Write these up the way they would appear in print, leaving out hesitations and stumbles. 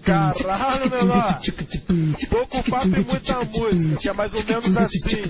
Caralho, menor. Pouco papo e muita música, que é mais ou menos assim.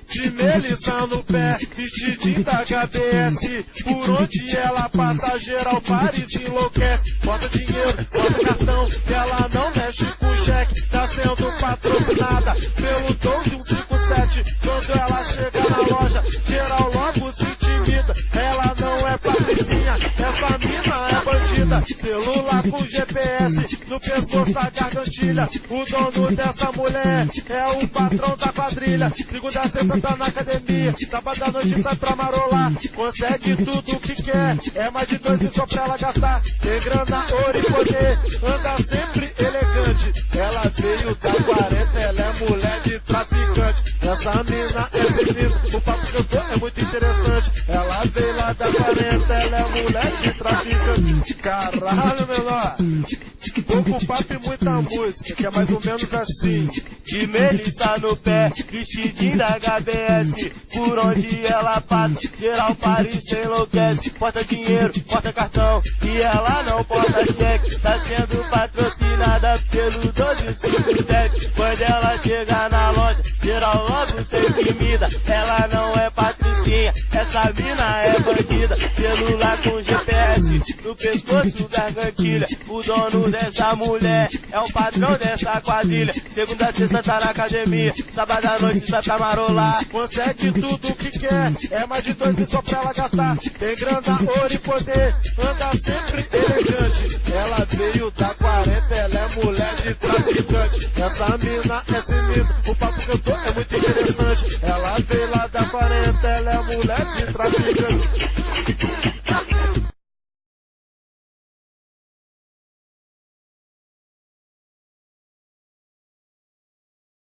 De Melissa no pé, vestidinho da HBS. Por onde ela passa, geral Paris enlouquece. Bota dinheiro, bota cartão, ela não mexe com cheque. Tá sendo patrocinada pelo 12157. Quando ela chega na loja, geral logo se intimida. Ela não é patricinha, essa mina é bandida. Celular com GPS, no pescoço a gargantilha. O dono dessa mulher é o patrão da quadrilha. Segunda a sexta tá na academia, sábado à noite sai pra marolar. Consegue tudo o que quer, é mais de 2 mil só pra ela gastar. Tem grana, ouro e poder, anda sempre elegante. Ela veio da 40, ela é mulher de traficante. Essa mina é sinistra, o papo que eu tô é muito interessante. Ela veio lá da 40, ela é mulher de traficante. Caralho, menor. Pouco papo e muita música, que é mais ou menos assim. De Melissa no pé, vestidinho da HBS. Por onde ela passa, geral Paris enlouquece. Bota dinheiro, bota cartão, e ela não bota cheque. Tá sendo patrocinada pelo 1257. Quando ela chega na loja, geral logo se intimida. Ela não é patricinha, essa mina é bandida. Celular com GPS, no pescoço gargantilha. O dono dessa mulher é o patrão dessa quadrilha. Segunda a sexta tá na academia, sábado à noite sai pra marolar. Consegue tudo o que quer, é mais de 2 mil só pra ela gastar. Tem grana, ouro e poder, anda sempre elegante. Ela veio da 40, ela é mulher de traficante. Essa mina é sinistra, o papo que eu tô é muito interessante. Ela veio lá da 40, ela é mulher de traficante.